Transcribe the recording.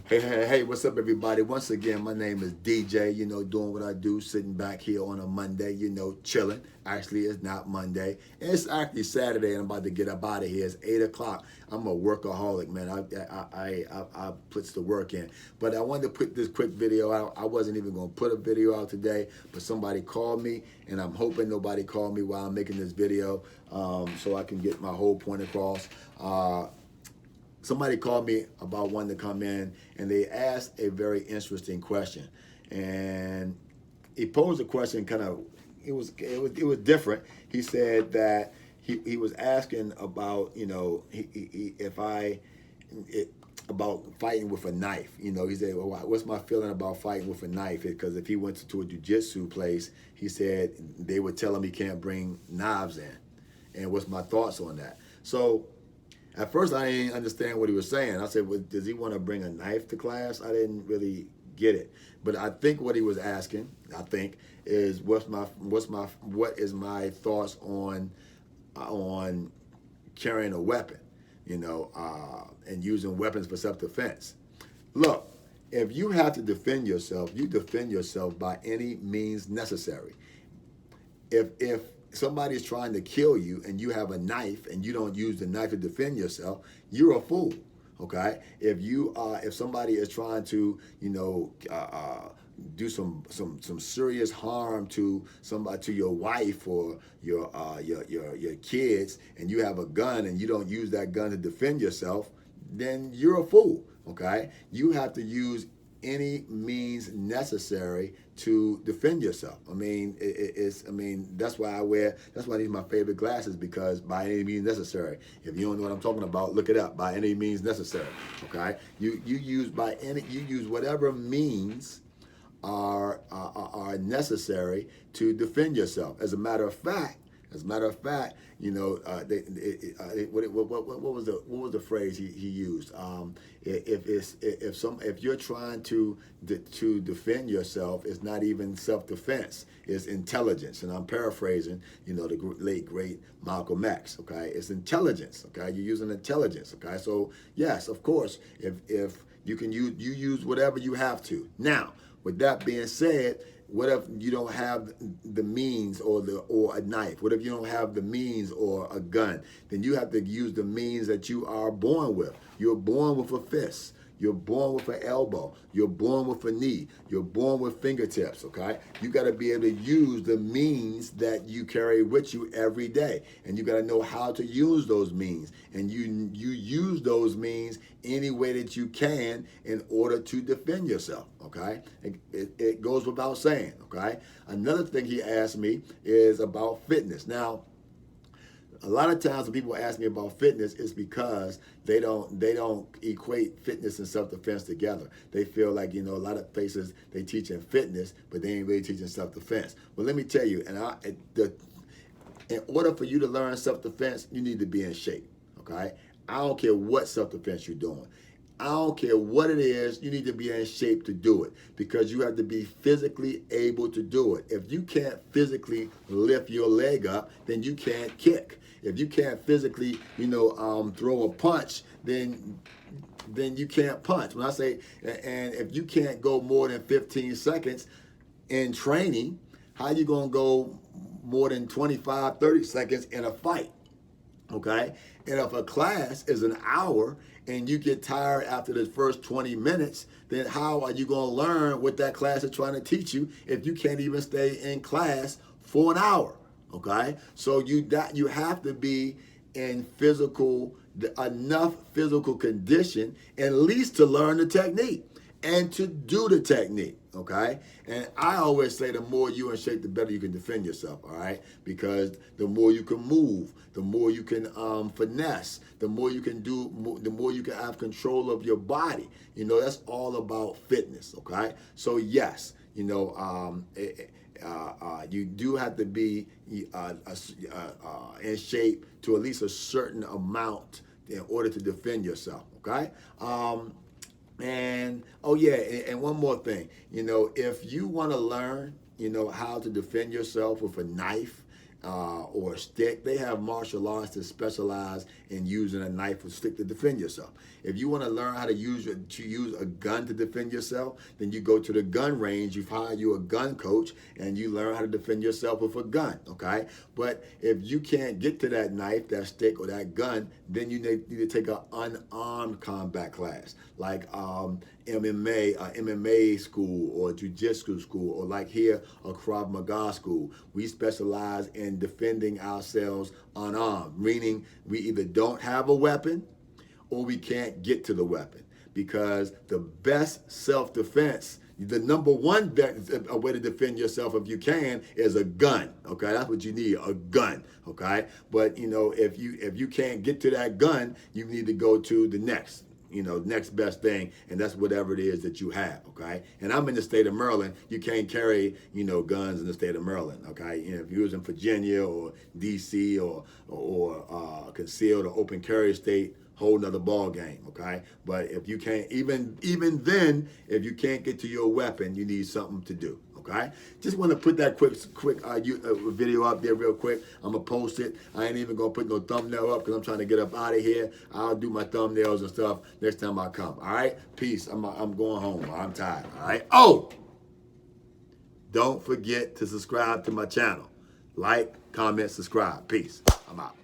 Hey, what's up, everybody? Once again, my name is DJ, doing what I do, sitting back here on a Monday, chilling. Actually, it's not Monday. It's actually Saturday, and I'm about to get up out of here. It's 8 o'clock. I'm a workaholic, man. I puts the work in. But I wanted to put this quick video out. I wasn't even going to put a video out today, but somebody called me, and I'm hoping nobody called me while I'm making this video so I can get my whole point across. Somebody called me about wanting to come in, and they asked a very interesting question. And he posed a question kind of, it was different. He said that he was asking about, if I it, about fighting with a knife. He said, well, what's my feeling about fighting with a knife? Because if he went to a jiu-jitsu place, he said they would tell him he can't bring knives in. And what's my thoughts on that? So at first, I didn't understand what he was saying. I said, well, does he want to bring a knife to class? I didn't really get it. But I think what he was asking, is what is my thoughts on carrying a weapon, and using weapons for self-defense. Look, if you have to defend yourself, you defend yourself by any means necessary. If somebody's trying to kill you and you have a knife and you don't use the knife to defend yourself, you're a fool. Okay, if somebody is trying to do some serious harm to somebody, to your wife or your kids, and you have a gun and you don't use that gun to defend yourself, then you're a fool. Okay, you have to use any means necessary to defend yourself. That's why I need my favorite glasses, because by any means necessary. If you don't know what I'm talking about, look it up. By any means necessary. Okay, you use whatever means are necessary to defend yourself. As a matter of fact, what was the phrase he used? If you're trying to defend yourself, it's not even self-defense; it's intelligence. And I'm paraphrasing, the late great Malcolm X. Okay, it's intelligence. Okay, you're using intelligence. Okay, so yes, of course, if you can use whatever you have to. Now, with that being said, what if you don't have the means or a knife? What if you don't have the means or a gun? Then you have to use the means that you are born with. You're born with a fist. You're born with an elbow. You're born with a knee. You're born with fingertips, okay? You got to be able to use the means that you carry with you every day. And you got to know how to use those means. And you use those means any way that you can in order to defend yourself, okay? It goes without saying, okay? Another thing he asked me is about fitness. Now, a lot of times when people ask me about fitness, it's because they don't equate fitness and self-defense together. They feel like, a lot of places they teach in fitness, but they ain't really teaching self-defense. Well, let me tell you, in order for you to learn self-defense, you need to be in shape, okay? I don't care what self-defense you're doing. I don't care what it is, you need to be in shape to do it, because you have to be physically able to do it. If you can't physically lift your leg up, then you can't kick. If you can't physically, throw a punch, then you can't punch. When I say, and if you can't go more than 15 seconds in training, how you going to go more than 25, 30 seconds in a fight? Okay? And if a class is an hour and you get tired after the first 20 minutes, then how are you going to learn what that class is trying to teach you if you can't even stay in class for an hour? Okay? So you have to be in enough physical condition at least to learn the technique and to do the technique, okay? And I always say the more you're in shape, the better you can defend yourself, all right? Because the more you can move, the more you can finesse, the more you can do, the more you can have control of your body. That's all about fitness, okay? So yes, you do have to be in shape to at least a certain amount in order to defend yourself, okay? And oh yeah, and one more thing, if you want to learn, how to defend yourself with a knife, or a stick. They have martial arts that specialize in using a knife or stick to defend yourself. If you want to learn how to use a gun to defend yourself, then you go to the gun range. You hire you a gun coach, and you learn how to defend yourself with a gun. Okay, but if you can't get to that knife, that stick, or that gun, then you need to take an unarmed combat class, like MMA school or jiu-jitsu school, or like here, a Krav Maga school. We specialize in defending ourselves unarmed, meaning we either don't have a weapon or we can't get to the weapon, because the best self-defense, the number one way to defend yourself if you can is a gun. Okay, that's what you need, a gun. Okay, but if you can't get to that gun, you need to go to the next best thing, and that's whatever it is that you have. Okay, and I'm in the state of Maryland. You can't carry guns in the state of Maryland. Okay, if you was in Virginia or DC or concealed or open carry state, whole nother ball game. Okay, but if you can't, even then, if you can't get to your weapon, you need something to do. Okay, just want to put that quick video up there real quick. I'm gonna post it. I ain't even gonna put no thumbnail up because I'm trying to get up out of here. I'll do my thumbnails and stuff next time I come. All right, peace. I'm going home. I'm tired. All right. Oh, don't forget to subscribe to my channel. Like, comment, subscribe. Peace. I'm out.